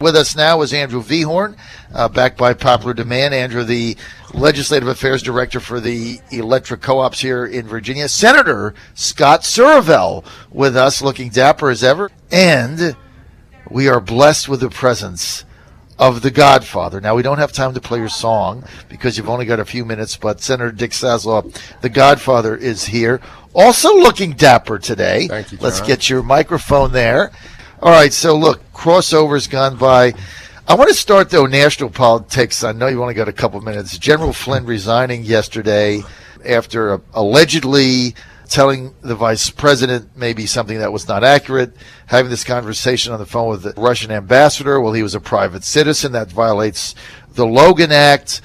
With us now is Andrew Vehorn, backed by popular demand. Andrew, the Legislative Affairs Director for the electric co-ops here in Virginia. Senator Scott Survell with us, looking dapper as ever. And we are blessed with the presence of the Godfather. Now, we don't have time to play your song because you've only got a few minutes, but Senator Dick Saslaw, the Godfather, is here. Also looking dapper today. Thank you, John. Let's get your microphone there. All right, so look, crossover's gone by. I want to start, though, national politics. I know you only got a couple minutes. General Flynn resigning yesterday after allegedly telling the vice president maybe something that was not accurate, having this conversation on the phone with the Russian ambassador. Well, he was a private citizen. That violates the Logan Act.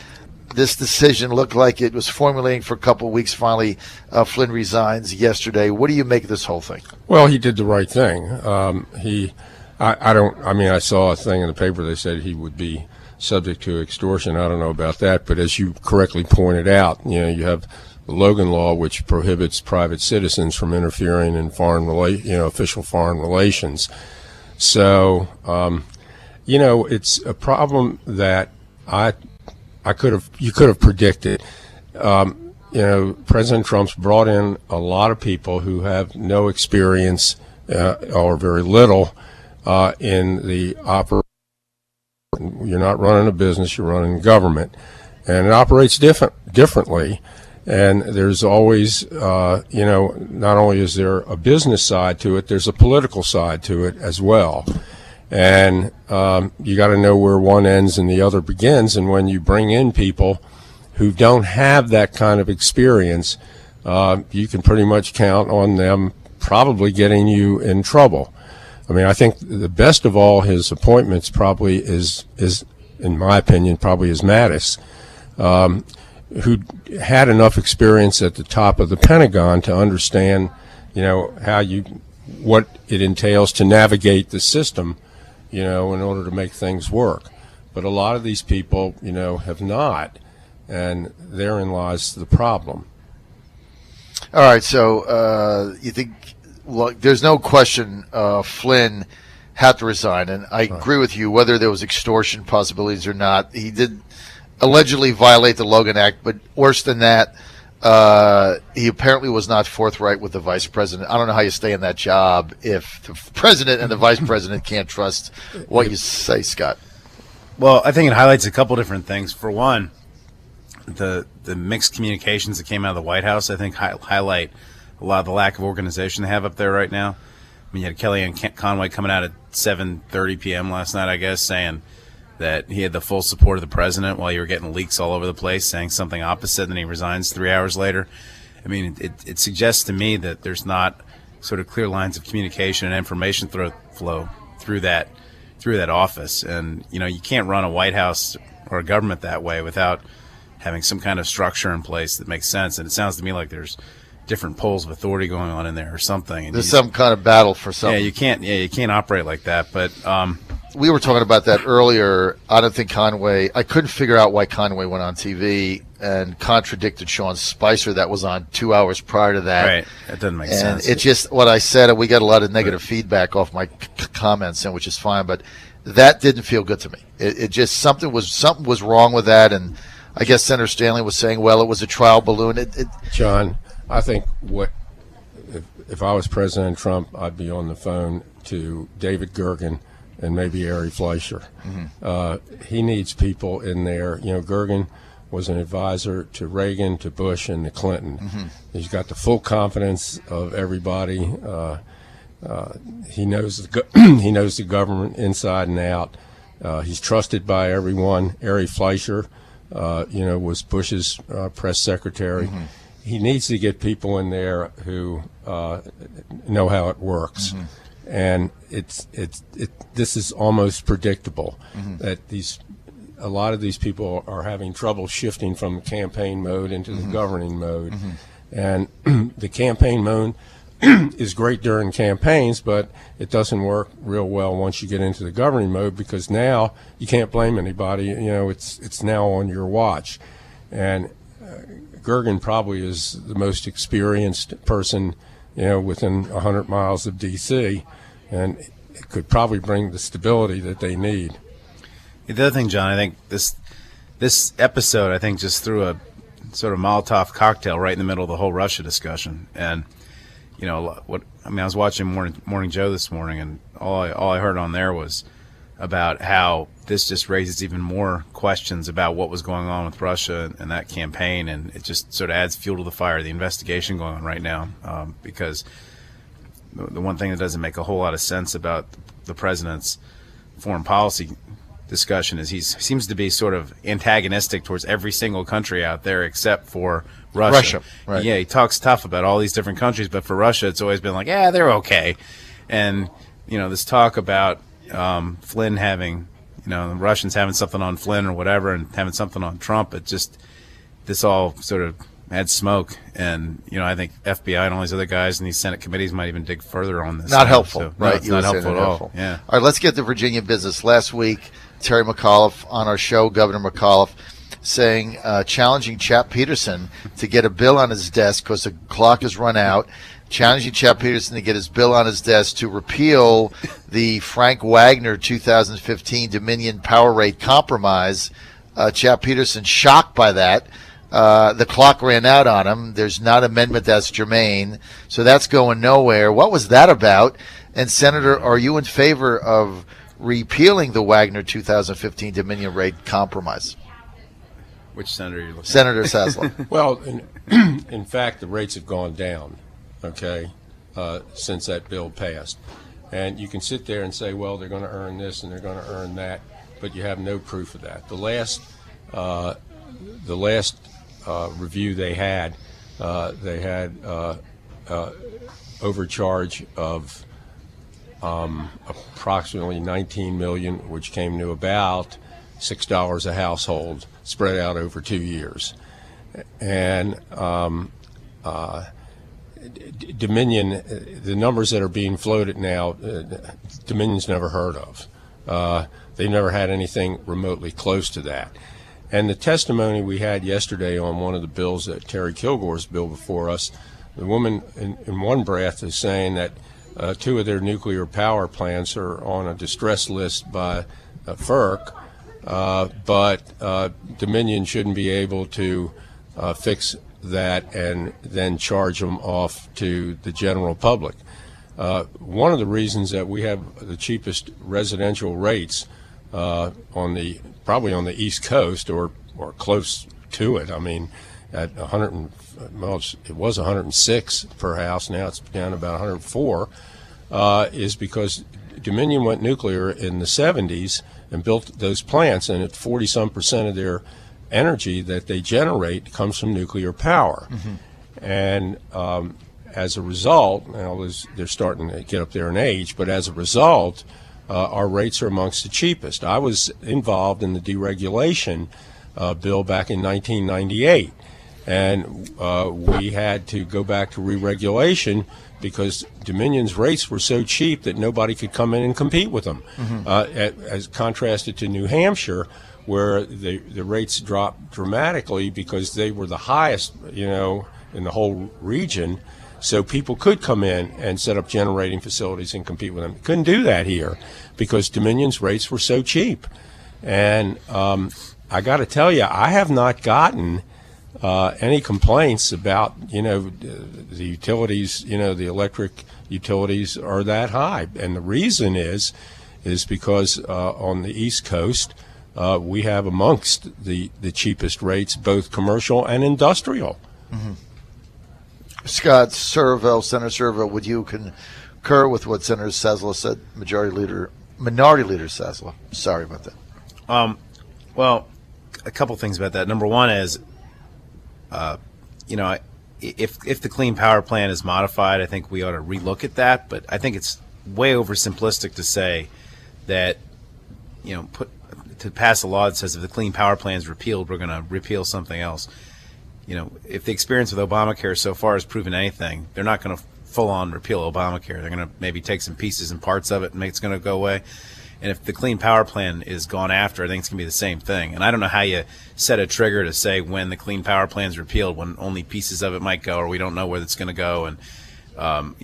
This decision looked like it was formulating for a couple of weeks. Finally, Flynn resigns yesterday. What do you make of this whole thing? Well, he did the right thing. I saw a thing in the paper that said he would be subject to extortion. I don't know about that, but as you correctly pointed out, you have the Logan Law, which prohibits private citizens from interfering in official foreign relations. So, it's a problem that you could have predicted. President Trump's brought in a lot of people who have no experience or very little in the operation. You're not running a business, you're running government, and it operates differently. And there's always, not only is there a business side to it, there's a political side to it as well. And you got to know where one ends and the other begins. And when you bring in people who don't have that kind of experience, you can pretty much count on them probably getting you in trouble. I mean, I think the best of all his appointments probably is in my opinion, probably is Mattis, who had enough experience at the top of the Pentagon to understand, what it entails to navigate the system, in order to make things work. But a lot of these people, have not, and therein lies the problem. All right, so you think, well, there's no question Flynn had to resign, and I agree with you, whether there was extortion possibilities or not. He did allegedly violate the Logan Act, but worse than that, he apparently was not forthright with the vice president. I don't know how you stay in that job if the president and the vice president can't trust what you say, Scott. Well, I think it highlights a couple different things. For one, the mixed communications that came out of the White House, I think, highlight a lot of the lack of organization they have up there right now. I mean, you had Kellyanne Conway coming out at 7:30 p.m. last night, I guess, saying that he had the full support of the president while you were getting leaks all over the place, saying something opposite, and then he resigns 3 hours later. I mean, it suggests to me that there's not sort of clear lines of communication and information flow through that office. And, you can't run a White House or a government that way without having some kind of structure in place that makes sense. And it sounds to me like there's different poles of authority going on in there or something. And there's some kind of battle for something. Yeah, you can't operate like that. But we were talking about that earlier. I don't think I couldn't figure out why Conway went on TV and contradicted Sean Spicer that was on 2 hours prior to that. Right, that doesn't make sense. And it's just what I said, and we got a lot of negative feedback off my comments, and which is fine, but that didn't feel good to me. It just, something was wrong with that, and I guess Senator Stanley was saying, well, it was a trial balloon. John, I think if I was President Trump, I'd be on the phone to David Gergen and maybe Ari Fleischer. Mm-hmm. He needs people in there. Gergen was an advisor to Reagan, to Bush, and to Clinton. Mm-hmm. He's got the full confidence of everybody. He knows the government inside and out. He's trusted by everyone. Ari Fleischer, was Bush's press secretary. Mm-hmm. He needs to get people in there who know how it works. Mm-hmm. And this is almost predictable. Mm-hmm. that a lot of these people are having trouble shifting from campaign mode into the governing mode. Mm-hmm. And the campaign mode is great during campaigns, but it doesn't work real well once you get into the governing mode, because now you can't blame anybody. It's now on your watch. And Gergen probably is the most experienced person, within 100 miles of D.C., and it could probably bring the stability that they need. The other thing, John, I think this episode, I think, just threw a sort of Molotov cocktail right in the middle of the whole Russia discussion. And I was watching Morning Joe this morning, and all I heard on there was about how this just raises even more questions about what was going on with Russia and that campaign, and it just sort of adds fuel to the fire, the investigation going on right now, because the one thing that doesn't make a whole lot of sense about the president's foreign policy discussion is he seems to be sort of antagonistic towards every single country out there except for Russia. Right. Yeah, he talks tough about all these different countries, but for Russia, it's always been like, yeah, they're okay. And this talk about Flynn having, the Russians having something on Flynn or whatever, and having something on Trump, this all sort of adds smoke. And I think FBI and all these other guys in these Senate committees might even dig further on this. Not helpful, so, right? No, it's not helpful at all. Yeah. All right, let's get to Virginia business. Last week, Terry McAuliffe on our show, Governor McAuliffe, saying challenging Chap Peterson to get a bill on his desk because the clock has run out, challenging Chap Peterson to get his bill on his desk to repeal the Frank Wagner 2015 Dominion power rate compromise. Chap Peterson shocked by that. The clock ran out on him. There's not an amendment that's germane, so that's going nowhere. What was that about? And Senator, are you in favor of repealing the Wagner 2015 Dominion rate compromise? Which senator are you looking at? Senator Saslaw. Well, in fact, the rates have gone down, since that bill passed. And you can sit there and say, well, they're going to earn this and they're going to earn that, but you have no proof of that. The last review they had overcharge of approximately $19 million, which came to about $6 a household, spread out over 2 years. And Dominion, the numbers that are being floated now, Dominion's never heard of. They've never had anything remotely close to that. And the testimony we had yesterday on one of the bills, that Terry Kilgore's bill before us, the woman in one breath is saying that 2 of their nuclear power plants are on a distress list by FERC, but Dominion shouldn't be able to fix that and then charge them off to the general public. One of the reasons that we have the cheapest residential rates probably on the East Coast or close to it. I mean, at it was 106 per house. Now it's down about 104. Is because Dominion went nuclear in the 70s and built those plants, and at 40-some% of their energy that they generate comes from nuclear power. Mm-hmm. And as a result, now they're starting to get up there in age, but as a result, our rates are amongst the cheapest. I was involved in the deregulation bill back in 1998, and we had to go back to re-regulation because Dominion's rates were so cheap that nobody could come in and compete with them, as contrasted to New Hampshire, where the rates dropped dramatically because they were the highest, in the whole region. So people could come in and set up generating facilities and compete with them. Couldn't do that here because Dominion's rates were so cheap. And I got to tell you, I have not gotten any complaints about, the utilities, the electric utilities are that high. And the reason is because on the East Coast, we have amongst the cheapest rates, both commercial and industrial. Mm-hmm. Scott Surville, Senator Surville, would you concur with what Senator Saslaw said? Minority Leader Saslaw. Sorry about that. Well, a couple things about that. Number one is, if the Clean Power Plan is modified, I think we ought to relook at that. But I think it's way oversimplistic to say that, to pass a law that says if the Clean Power Plan is repealed, we're going to repeal something else. If the experience with Obamacare so far has proven anything, they're not going to full-on repeal Obamacare. They're going to maybe take some pieces and parts of it and make it's going to go away. And if the Clean Power Plan is gone after, I think it's going to be the same thing. And I don't know how you set a trigger to say when the Clean Power Plan is repealed, when only pieces of it might go, or we don't know where it's going to go. And to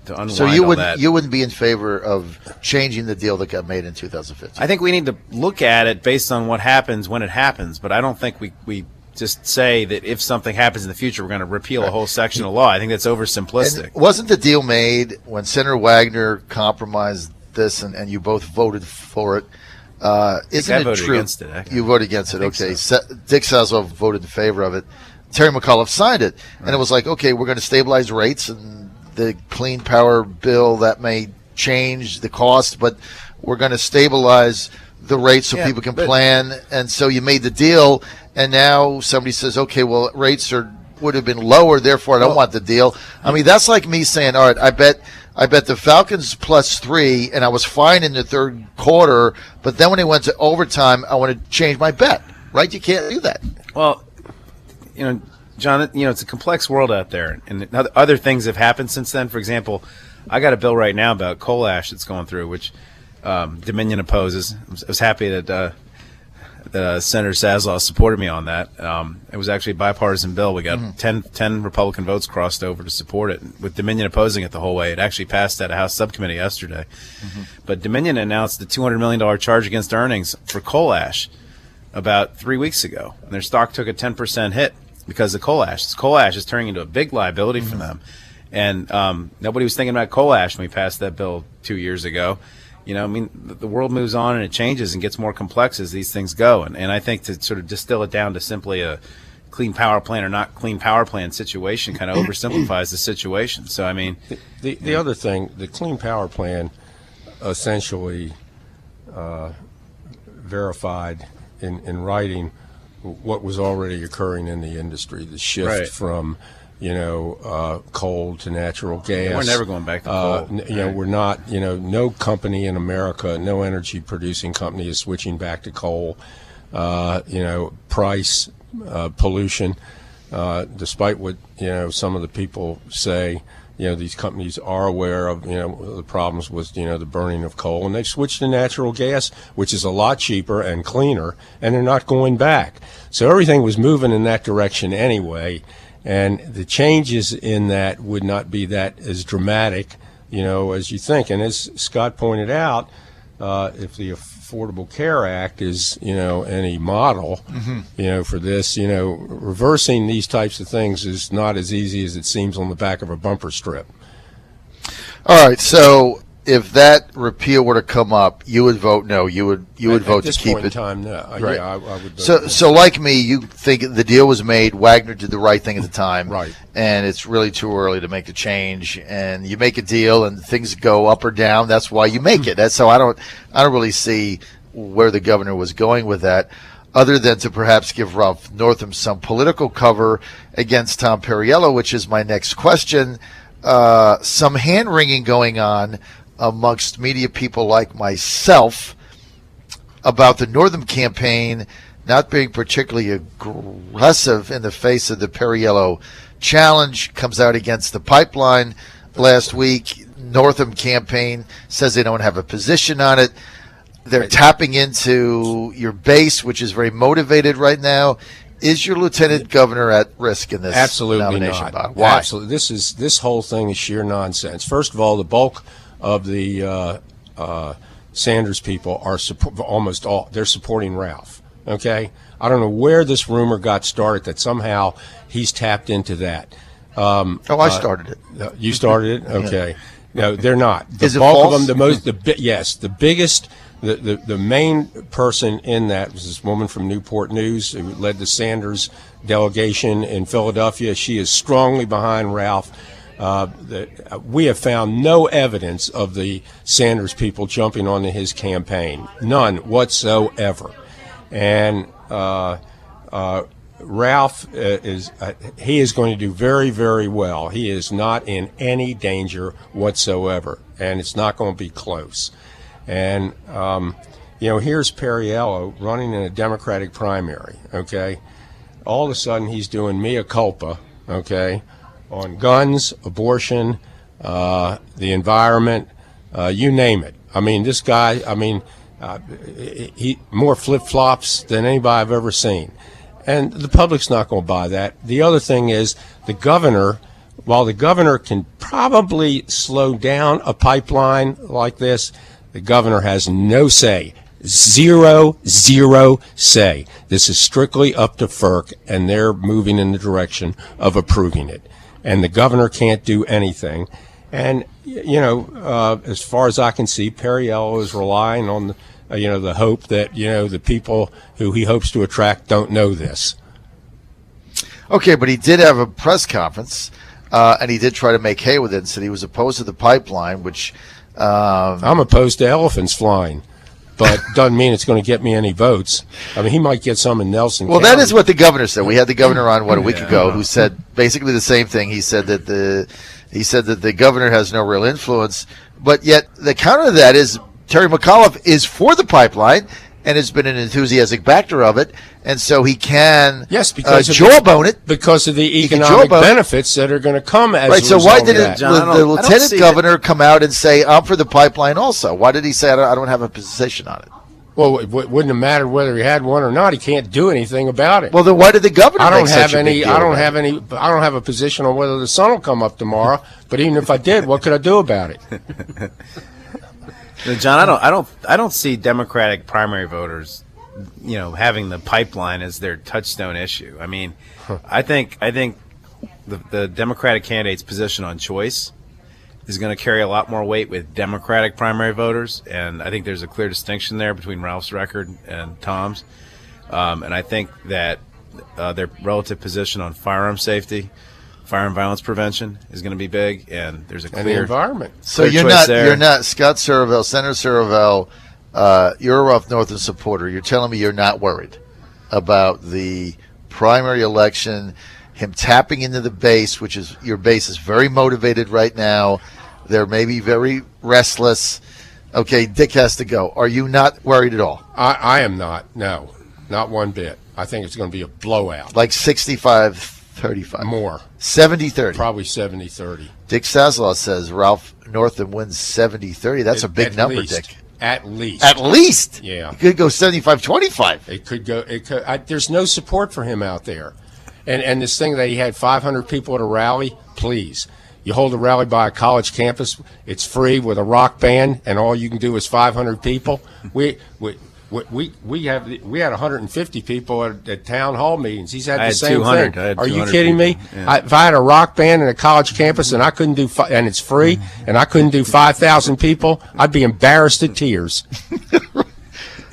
unwind So all that. you wouldn't be in favor of changing the deal that got made in 2015? I think we need to look at it based on what happens when it happens, but I don't think we just say that if something happens in the future, we're going to repeal a whole section of law. I think that's oversimplistic. And wasn't the deal made when Senator Wagner compromised this and you both voted for it? Isn't it voted true? Against it. You voted against it. Okay. So. Dick Saslaw voted in favor of it. Terry McAuliffe signed it. Right. And it was like, okay, we're going to stabilize rates, and the Clean Power Bill, that may change the cost, but we're going to stabilize the rates so people can plan. And so you made the deal, and now somebody says, okay, well, rates would have been lower, therefore I don't want the deal. I mean, that's like me saying, all right, I bet the Falcons +3, and I was fine in the third quarter, but then when it went to overtime, I want to change my bet, right? You can't do that. Well, John, it's a complex world out there, and other things have happened since then. For example, I got a bill right now about coal ash that's going through, which Dominion opposes. I was happy that Senator Saslaw supported me on that. It was actually a bipartisan bill. We got 10 Republican votes crossed over to support it, with Dominion opposing it the whole way. It actually passed at a House subcommittee yesterday. But Dominion announced a $200 million charge against earnings for coal ash about 3 weeks ago. And their stock took a 10% hit because of coal ash. Coal ash is turning into a big liability for them. And nobody was thinking about coal ash when we passed that bill 2 years ago. The world moves on and it changes and gets more complex as these things go. And I think to sort of distill it down to simply a clean power plant or not clean power plant situation kind of oversimplifies the situation. So, I mean, the other thing, the Clean Power Plan essentially verified in writing what was already occurring in the industry, the shift from coal to natural gas. We're never going back to coal. We're not, no company in America, no energy producing company is switching back to coal. Price, pollution, despite what, some of the people say, these companies are aware of, the problems with, the burning of coal, and they've switched to natural gas, which is a lot cheaper and cleaner, and they're not going back. So everything was moving in that direction anyway. And the changes in that would not be that as dramatic, as you think. And as Scott pointed out, if the Affordable Care Act is, any model, for this, reversing these types of things is not as easy as it seems on the back of a bumper strip. All right. So if that repeal were to come up, you would vote no. You would vote to keep it. At this point in time, no. Right. Yeah, I would vote So like me, you think the deal was made. Wagner did the right thing at the time, right? And it's really too early to make the change. And you make a deal, and things go up or down. That's why you make it. That's so I don't really see where the governor was going with that, other than to perhaps give Ralph Northam some political cover against Tom Perriello, which is my next question. Some hand-wringing going on amongst media people like myself about the Northam campaign not being particularly aggressive in the face of the Perriello challenge. Comes out against the pipeline last week. Northam campaign says they don't have a position on it. They're tapping into your base, which is very motivated right now. Is your lieutenant governor at risk in this nomination? Not. Why? Absolutely. This whole thing is sheer nonsense. First of all, the bulk of the Sanders people are almost all, they're supporting Ralph. Okay, I don't know where this rumor got started that somehow he's tapped into that. I started it. You started it. Okay. Yeah. No, they're not. The is it bulk false? of them, the biggest. The main person in that was this woman from Newport News who led the Sanders delegation in Philadelphia. She is strongly behind Ralph. We have found no evidence of the Sanders people jumping onto his campaign. None whatsoever. And Ralph he is going to do very, very well. He is not in any danger whatsoever, and it's not going to be close. And, here's Perriello running in a Democratic primary, okay? All of a sudden he's doing mea culpa, okay, on guns, abortion, the environment, you name it. I mean, this guy, he more flip-flops than anybody I've ever seen. And the public's not going to buy that. The other thing is the governor while the governor can probably slow down a pipeline like this, the governor has no say. Zero say. This is strictly up to FERC, and they're moving in the direction of approving it. And the governor can't do anything. And, as far as I can see, Perriello is relying on, the hope that, the people who he hopes to attract don't know this. Okay, but he did have a press conference, and he did try to make hay with it and said he was opposed to the pipeline, which... I'm opposed to elephants flying, but doesn't mean it's going to get me any votes. I mean, he might get some in Nelson County. That is what the governor said. We had the governor on, a week ago, who said basically the same thing. He said that the governor has no real influence, but yet the counter to that is Terry McAuliffe is for the pipeline and has been an enthusiastic backer of it, and so he can because jawbone it because of the economic benefits that are going to come as a result. So why did the lieutenant governor come out and say I'm for the pipeline also? Why did he say I don't have a position on it? Well, it wouldn't have mattered whether he had one or not. He can't do anything about it. Well, then why did the governor? I don't have a position on whether the sun will come up tomorrow. But even if I did, what could I do about it? John, I don't see Democratic primary voters, having the pipeline as their touchstone issue. I mean, I think the Democratic candidate's position on choice is going to carry a lot more weight with Democratic primary voters, and I think there's a clear distinction there between Ralph's record and Tom's. And I think that their relative position on firearm safety, firearm violence prevention is going to be big, and there's a clear and the environment. So you're not Scott Saravel, Senator Saravel. You're a Ralph Northam supporter. You're telling me you're not worried about the primary election, him tapping into the base, which is your base is very motivated right now. They're maybe very restless. Okay, Dick has to go. Are you not worried at all? I am not. No, not one bit. I think it's going to be a blowout. Like 65-35. More. 70-30. Probably 70-30. Dick Saslaw says Ralph Northam wins 70-30. That's a big number, least. Dick. At least. At least? Yeah. It could go 75-25. It could go. There's no support for him out there. And this thing that he had 500 people at a rally, please. You hold a rally by a college campus, it's free with a rock band, and all you can do is 500 people. We had 150 people at town hall meetings. He's had the same thing. Are you kidding me? Yeah. If I had a rock band in a college campus and I couldn't do and it's free and I couldn't do 5,000 people, I'd be embarrassed to tears.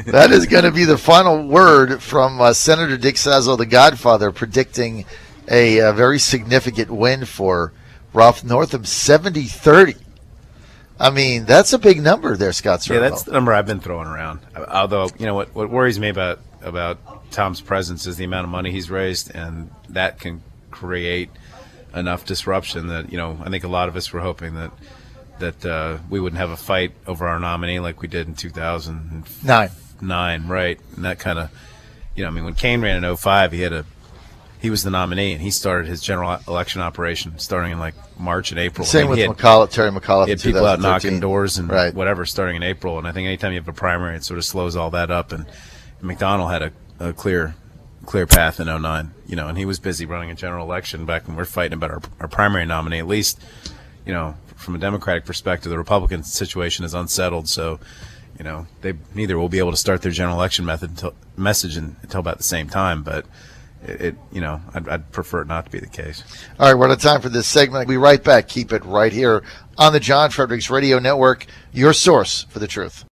That is going to be the final word from Senator Dick Saslaw, the Godfather, predicting a very significant win for Ralph Northam, 70-30. I mean, that's a big number there, Scott Saravel. Yeah, that's the number I've been throwing around. Although, what worries me about Tom's presence is the amount of money he's raised, and that can create enough disruption that, I think a lot of us were hoping that we wouldn't have a fight over our nominee like we did in 2009, right? And that kind of, when Kane ran in 2005, he was the nominee, and he started his general election operation starting in like March and April. Same with Terry McAuliffe. He had people out knocking doors and right. whatever starting in April. And I think anytime you have a primary, it sort of slows all that up. And McDonnell had a clear path in 2009, and he was busy running a general election back when we're fighting about our primary nominee. At least, from a Democratic perspective, the Republican situation is unsettled. So, they neither will be able to start their general election message until about the same time. But I'd prefer it not to be the case. All right, we're out of time for this segment. We'll be right back. Keep it right here on the John Fredericks Radio Network, your source for the truth.